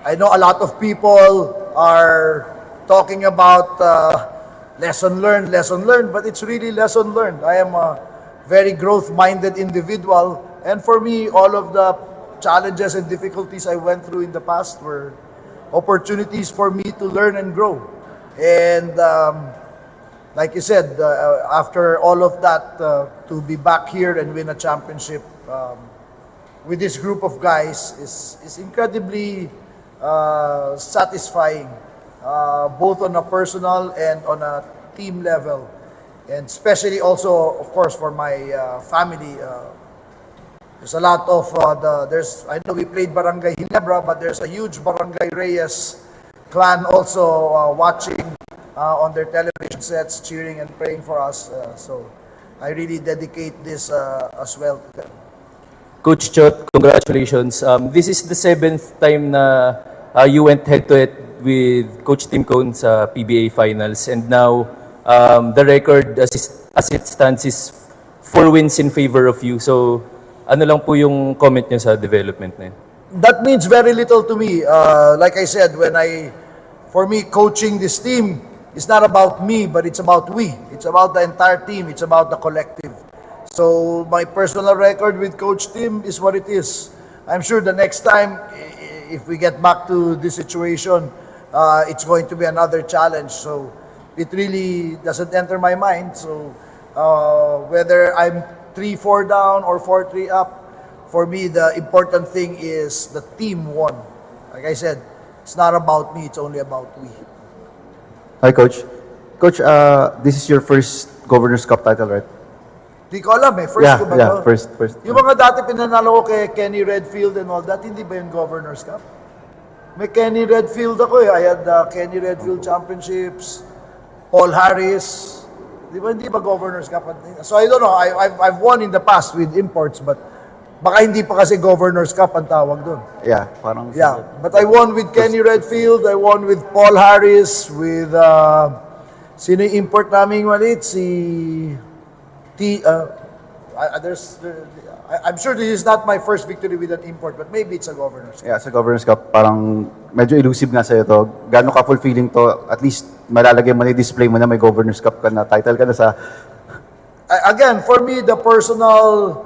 I know a lot of people are talking about lesson learned, but it's really lesson learned. I am a very growth-minded individual, and for me, all of the challenges and difficulties I went through in the past were opportunities for me to learn and grow. And like you said, after all of that, to be back here and win a championship with this group of guys is incredibly satisfying, both on a personal and on a team level, and especially also, of course, for my family. There's a lot of I know we played Barangay Ginebra, but there's a huge Barangay Reyes clan also watching on their television sets, cheering and praying for us. So I really dedicate this as well to them. Coach Chot, congratulations. This is the 7th time na you went head-to-head with Coach Tim Cone sa PBA Finals, and now the record as it stands is 4 wins in favor of you. So ano lang po yung comment niyo sa development na yun? That means very little to me. Like I said, for me, coaching this team is not about me, but it's about we. It's about the entire team. It's about the collective. So my personal record with Coach Tim is what it is. I'm sure the next time, if we get back to this situation, it's going to be another challenge. So it really doesn't enter my mind. So whether I'm 3-4 down or 4-3 up, for me, the important thing is the team won. Like I said, it's not about me, it's only about we. Hi, Coach. Coach, this is your first Governor's Cup title, right? Di ko alam first ko ba to? First. Yung mga dati pinanalo ko kay Kenny Redfield and all that, hindi ba yung Governor's Cup? May Kenny Redfield ako I had Kenny Redfield Championships, Paul Harris. Di ba hindi ba Governor's Cup? So I don't know, I've won in the past with imports, but baka hindi pa kasi Governor's Cup ang tawag doon. Yeah, parang... Yeah, but I won with Kenny Redfield, I won with Paul Harris, with sino yung import namin maliit? I'm sure this is not my first victory with an import, but maybe it's a Governor's Cup. Yeah, sa Governor's Cup, parang medyo elusive nga sa'yo to. Gano'n ka fulfilling to, at least malalagay mo na display mo na may Governor's Cup ka na, title ka na sa... Again, for me, the personal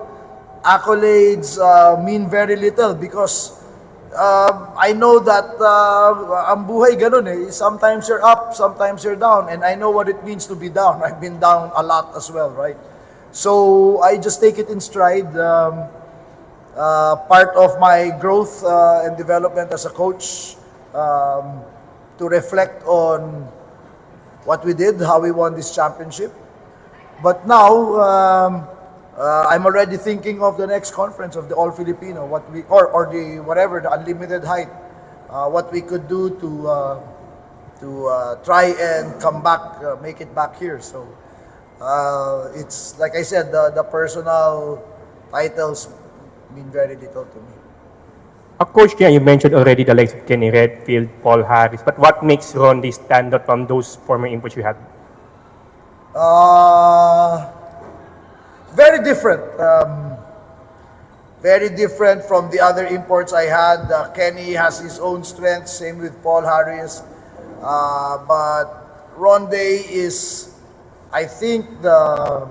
accolades mean very little because I know that ang buhay ganun Sometimes you're up, sometimes you're down, and I know what it means to be down. I've been down a lot as well, right? So I just take it in stride. Part of my growth and development as a coach, to reflect on what we did, how we won this championship. But now, I'm already thinking of the next conference of the All Filipino, or the whatever, the unlimited height, what we could do to try and come back, make it back here. So it's like I said, the personal titles mean very little to me. Coach, you mentioned already the likes of Kenny Redfield, Paul Harris, but what makes Rondae stand out from those former imports you had? Very different. Very different from the other imports I had. Kenny has his own strengths, same with Paul Harris. But Rondae is, I think, the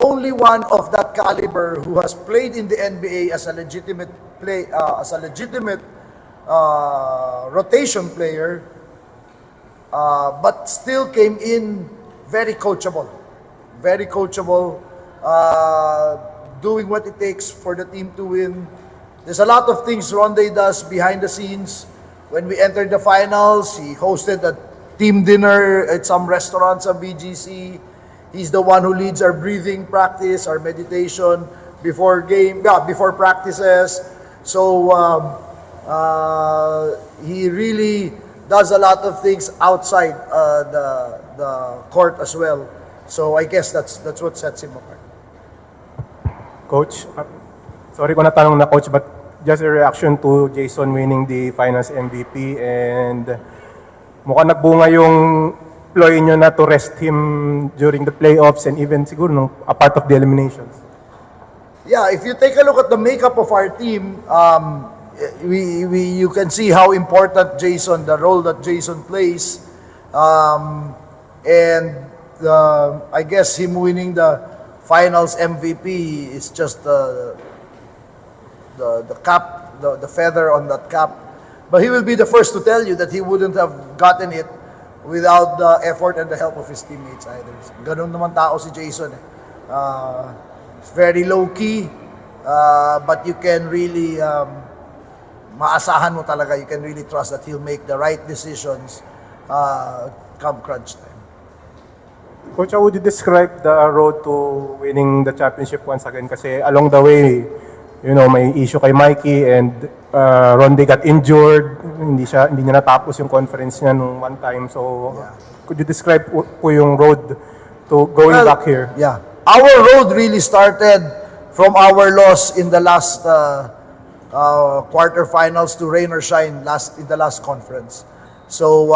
only one of that caliber who has played in the NBA as a legitimate rotation player, but still came in very coachable, doing what it takes for the team to win. There's a lot of things Rondae does behind the scenes. When we entered the finals, he hosted a team dinner at some restaurant sa BGC. He's the one who leads our breathing practice, our meditation before practices. So he really does a lot of things outside the court as well. So I guess that's what sets him apart. Coach, sorry ko natanong na coach, but just a reaction to Jason winning the finals MVP, and mukhang nagbunga yung ploy nyo na to rest him during the playoffs and even siguro a part of the eliminations. Yeah, if you take a look at the makeup of our team, you can see how important the role that Jason plays, and I guess him winning the Finals MVP is just the cap, the feather on that cap. But he will be the first to tell you that he wouldn't have gotten it without the effort and the help of his teammates either. Ganun naman tao si Jason. It's very low-key, but you can really, maasahan mo talaga, you can really trust that he'll make the right decisions come crunch time. Coach, how would you describe the road to winning the championship once again? Kasi along the way, may issue kay Mikey and Rondae got injured. Hindi niya natapos yung conference niya nung one time. So, could you describe po yung road to going back here? Yeah. Our road really started from our loss in the last quarterfinals to rain or shine in the last conference. So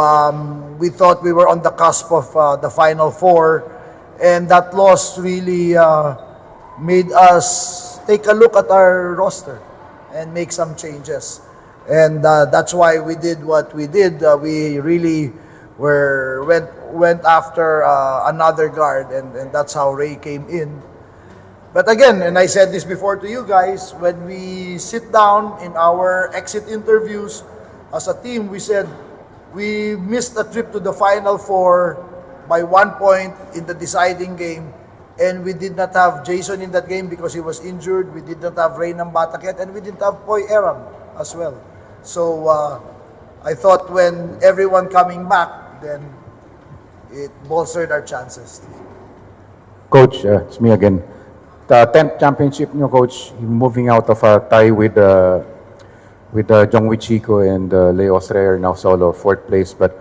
we thought we were on the cusp of the Final Four, and that loss really made us take a look at our roster and make some changes. And that's why we did what we did. We really went after another guard, and that's how Ray came in. But again, and I said this before to you guys, when we sit down in our exit interviews as a team, we said we missed a trip to the Final Four by 1 point in the deciding game, and we did not have Jason in that game because he was injured. We did not have Ray Bataket, and we didn't have Poy Eram as well. So I thought when everyone coming back, then it bolstered our chances. Coach, it's me again. The 10th championship nyo, Coach, moving out of a tie with Jongwi Chico and Leo Osreyer, now solo, 4th place. But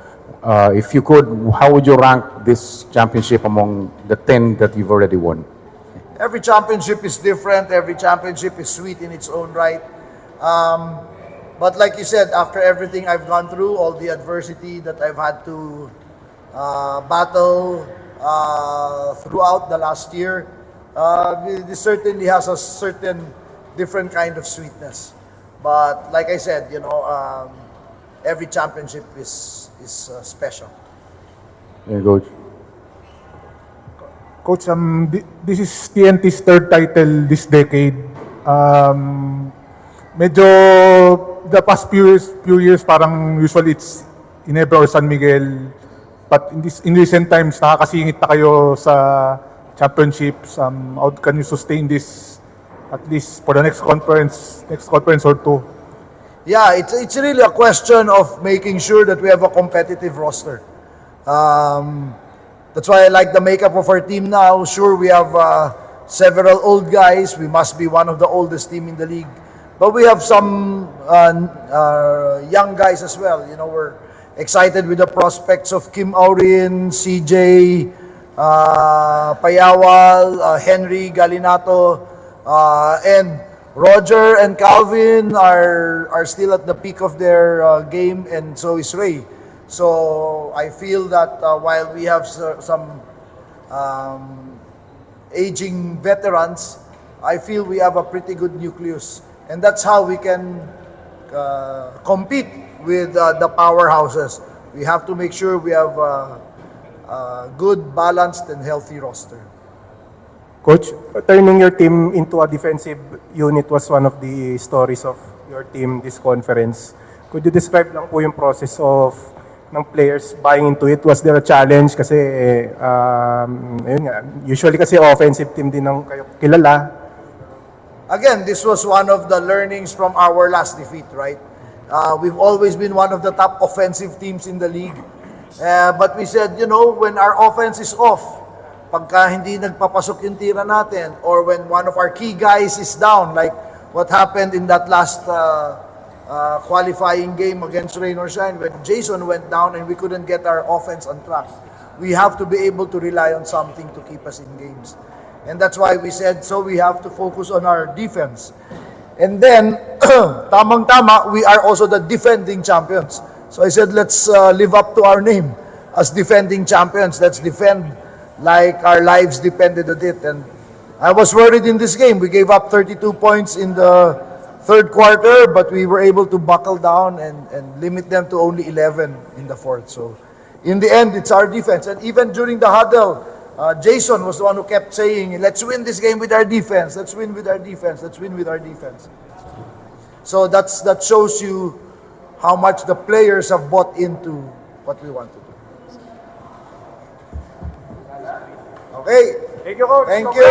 if you could, how would you rank this championship among the 10 that you've already won? Every championship is different. Every championship is sweet in its own right. But like you said, after everything I've gone through, all the adversity that I've had to battle throughout the last year, this certainly has a certain different kind of sweetness. But like I said, every championship is special. Yeah, Coach. Coach, this is TNT's third title this decade. Medyo the past few years parang usually it's Ginebra or San Miguel. But in recent times, nakakasingit na kayo sa championships. How can you sustain this at least for the next conference or two? Yeah, it's really a question of making sure that we have a competitive roster. That's why I like the makeup of our team now. Sure, we have several old guys. We must be one of the oldest team in the league. But we have some young guys as well. We're excited with the prospects of Kim Aurin, CJ, Payawal, Henry Galinato, and Roger and Calvin are still at the peak of their game, and so is Ray. So I feel that while we have some aging veterans, I feel we have a pretty good nucleus. And that's how we can compete with the powerhouses. We have to make sure we have a good, balanced, and healthy roster. Coach, turning your team into a defensive unit was one of the stories of your team this conference. Could you describe lang po yung process of ng players buying into it? Was there a challenge? Kasi, ayun nga, usually kasi offensive team din ng kayo kilala. Again, this was one of the learnings from our last defeat, right? We've always been one of the top offensive teams in the league. But we said, when our offense is off, pagka hindi nagpapasok yung tira natin, or when one of our key guys is down, like what happened in that last qualifying game against Rain or Shine, when Jason went down and we couldn't get our offense on track. We have to be able to rely on something to keep us in games. And that's why we said, so we have to focus on our defense. And then, tamang-tama, we are also the defending champions. So I said, let's live up to our name as defending champions. Let's defend like our lives depended on it. And I was worried in this game. We gave up 32 points in the third quarter, but we were able to buckle down and limit them to only 11 in the fourth. So in the end, it's our defense. And even during the huddle, Jason was the one who kept saying, let's win this game with our defense. Let's win with our defense. Let's win with our defense. So that shows you how much the players have bought into what we want to do. Okay. Thank you, Coach. Thank you.